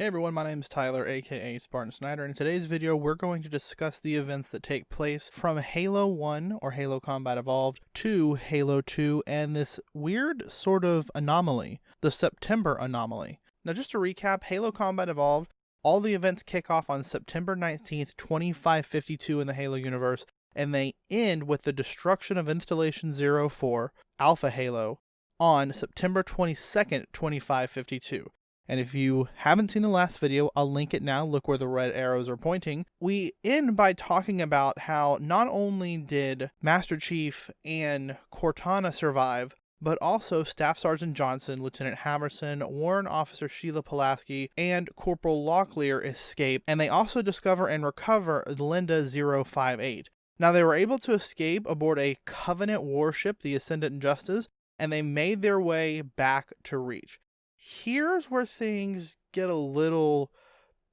Hey everyone, my name is Tyler, aka Spartan Snyder, and in today's video we're going to discuss the events that take place from Halo 1, or Halo Combat Evolved, to Halo 2, and this weird sort of anomaly, the September Anomaly. Now just to recap, Halo Combat Evolved, all the events kick off on September 19th, 2552 in the Halo universe, and they end with the destruction of Installation 04, Alpha Halo, on September 22nd, 2552. And if you haven't seen the last video, I'll link it now. Look where the red arrows are pointing. We end by talking about how not only did Master Chief and Cortana survive, but also Staff Sergeant Johnson, Lieutenant Hammerson, Warrant Officer Sheila Pulaski, and Corporal Locklear escape, and they also discover and recover Linda 058. Now, they were able to escape aboard a Covenant warship, the Ascendant Justice, and they made their way back to Reach. Here's where things get a little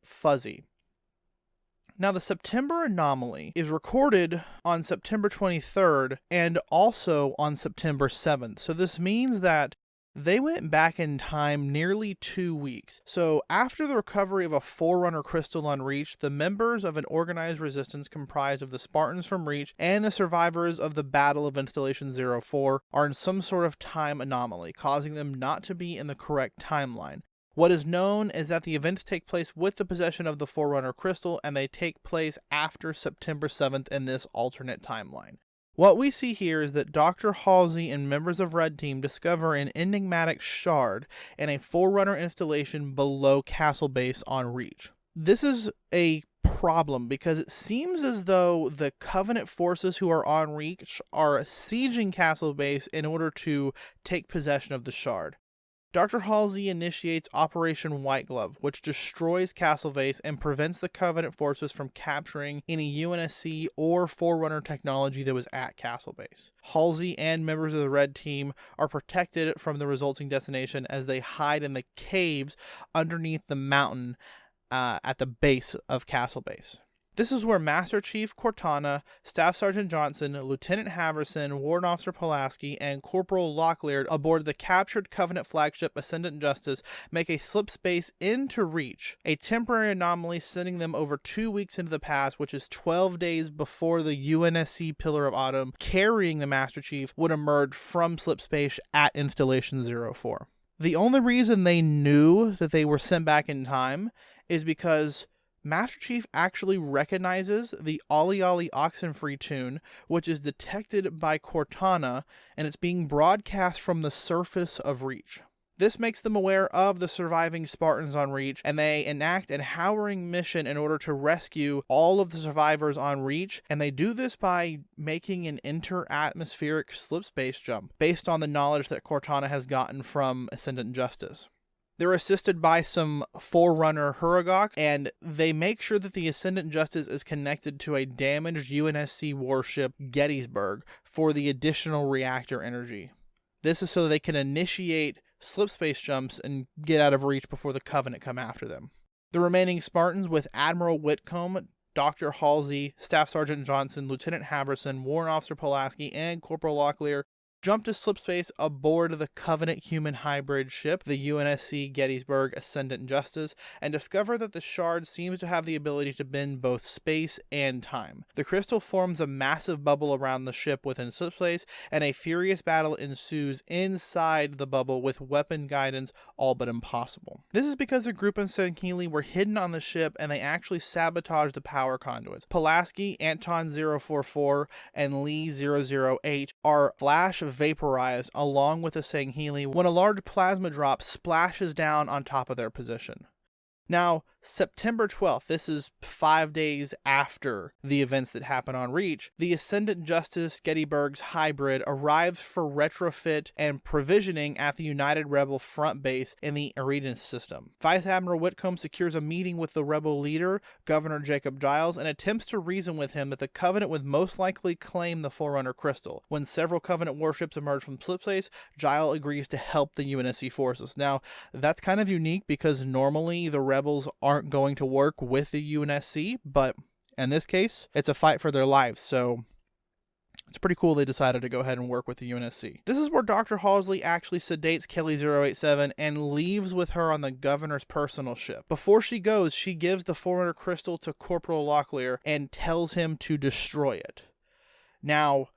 fuzzy. Now, the September Anomaly is recorded on September 23rd and also on September 7th. So this means that they went back in time nearly 2 weeks. So after the recovery of a Forerunner crystal on Reach, the members of an organized resistance comprised of the Spartans from Reach and the survivors of the Battle of Installation 04 are in some sort of time anomaly, causing them not to be in the correct timeline. What is known is that the events take place with the possession of the Forerunner crystal, and they take place after September 7th in this alternate timeline. What we see here is that Dr. Halsey and members of Red Team discover an enigmatic shard in a Forerunner installation below Castle Base on Reach. This is a problem because it seems as though the Covenant forces who are on Reach are sieging Castle Base in order to take possession of the shard. Dr. Halsey initiates Operation White Glove, which destroys Castle Base and prevents the Covenant forces from capturing any UNSC or Forerunner technology that was at Castle Base. Halsey and members of the Red Team are protected from the resulting destination as they hide in the caves underneath the mountain at the base of Castle Base. This is where Master Chief Cortana, Staff Sergeant Johnson, Lieutenant Hammerson, Warrant Officer Pulaski, and Corporal Locklear aboard the captured Covenant flagship Ascendant Justice make a slip space into Reach, a temporary anomaly sending them over 2 weeks into the past, which is 12 days before the UNSC Pillar of Autumn carrying the Master Chief would emerge from slip space at Installation 04. The only reason they knew that they were sent back in time is because Master Chief actually recognizes the Ollie Ollie Oxenfree tune, which is detected by Cortana, and it's being broadcast from the surface of Reach. This makes them aware of the surviving Spartans on Reach, and they enact an harrowing mission in order to rescue all of the survivors on Reach, and they do this by making an inter-atmospheric slip space jump, based on the knowledge that Cortana has gotten from Ascendant Justice. They're assisted by some Forerunner Huragok, and they make sure that the Ascendant Justice is connected to a damaged UNSC warship, Gettysburg, for the additional reactor energy. This is so that they can initiate slip space jumps and get out of Reach before the Covenant come after them. The remaining Spartans, with Admiral Whitcomb, Dr. Halsey, Staff Sergeant Johnson, Lieutenant Haverson, Warrant Officer Pulaski, and Corporal Locklear, jump to slip space aboard the Covenant human hybrid ship, the UNSC Gettysburg Ascendant Justice, and discover that the shard seems to have the ability to bend both space and time. The crystal forms a massive bubble around the ship within slip space, and a furious battle ensues inside the bubble with weapon guidance all but impossible. This is because the group and Sangheili were hidden on the ship, and they actually sabotaged the power conduits. Pulaski, Anton 044, and Lee 008 are flash vaporized along with the Sangheili when a large plasma drop splashes down on top of their position. Now, September 12th, this is 5 days after the events that happen on Reach, the Ascendant Justice Gettysburg's hybrid arrives for retrofit and provisioning at the United Rebel front base in the Eridan system. Vice Admiral Whitcomb secures a meeting with the rebel leader, Governor Jacob Giles, and attempts to reason with him that the Covenant would most likely claim the Forerunner crystal. When several Covenant warships emerge from slip space, Giles agrees to help the UNSC forces. Now, that's kind of unique because normally the rebels aren't going to work with the UNSC, but in this case, it's a fight for their lives, so It's pretty cool they decided to go ahead and work with the UNSC. This is where Dr. Halsey actually sedates Kelly 087 and leaves with her on the governor's personal ship. Before she goes, she gives the Forerunner crystal to Corporal Locklear and tells him to destroy it. Now,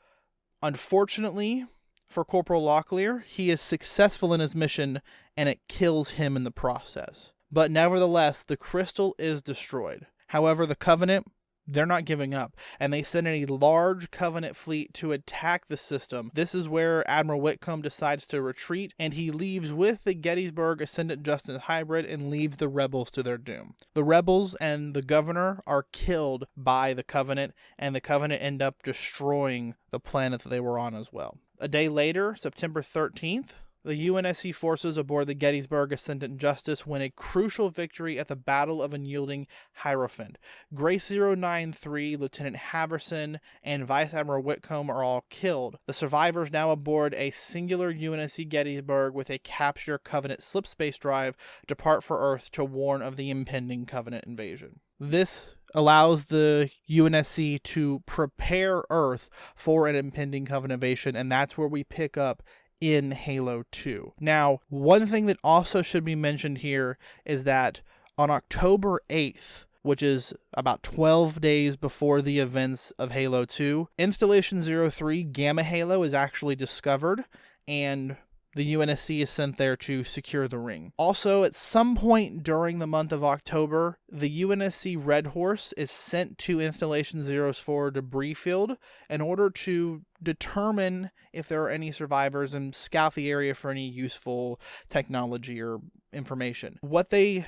unfortunately for Corporal Locklear, he is successful in his mission and it kills him in the process. But nevertheless, the crystal is destroyed. However, the Covenant, they're not giving up, and they send a large Covenant fleet to attack the system. This is where Admiral Whitcomb decides to retreat, and he leaves with the Gettysburg Ascendant Justice hybrid and leaves the rebels to their doom. The rebels and the governor are killed by the Covenant, and the Covenant end up destroying the planet that they were on as well. A day later, September 13th, the UNSC forces aboard the Gettysburg Ascendant Justice win a crucial victory at the Battle of Unyielding Hierophant. Grace 093, Lieutenant Haverson, and Vice Admiral Whitcomb are all killed. The survivors now aboard a singular UNSC Gettysburg with a capture Covenant slipspace drive depart for Earth to warn of the impending Covenant invasion. This allows the UNSC to prepare Earth for an impending Covenant invasion, and that's where we pick up in Halo 2. Now, one thing that also should be mentioned here is that on October 8th, which is about 12 days before the events of Halo 2, Installation 03 Gamma Halo is actually discovered, and the UNSC is sent there to secure the ring. Also, at some point during the month of October, the UNSC Red Horse is sent to Installation 04 debris field in order to determine if there are any survivors and scout the area for any useful technology or information. What they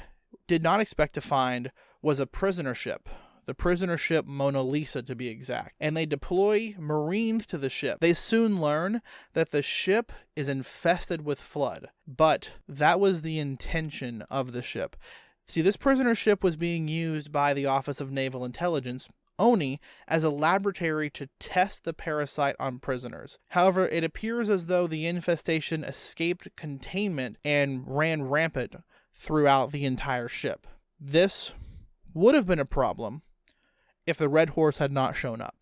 did not expect to find was a prisoner ship. The prisoner ship Mona Lisa, to be exact, and they deploy Marines to the ship. They soon learn that the ship is infested with flood, but that was the intention of the ship. See, this prisoner ship was being used by the Office of Naval Intelligence, ONI, as a laboratory to test the parasite on prisoners. However, it appears as though the infestation escaped containment and ran rampant throughout the entire ship. This would have been a problem if the Red Horse had not shown up.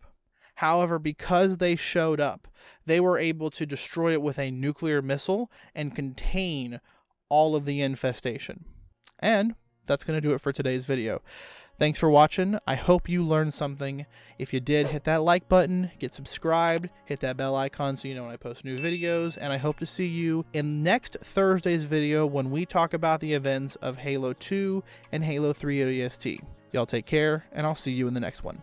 However, because they showed up, they were able to destroy it with a nuclear missile and contain all of the infestation. And that's going to do it for today's video. Thanks for watching. I hope you learned something. If you did, hit that like button, get subscribed, hit that bell icon so you know when I post new videos, and I hope to see you in next Thursday's video when we talk about the events of Halo 2 and Halo 3 ODST. Y'all take care, and I'll see you in the next one.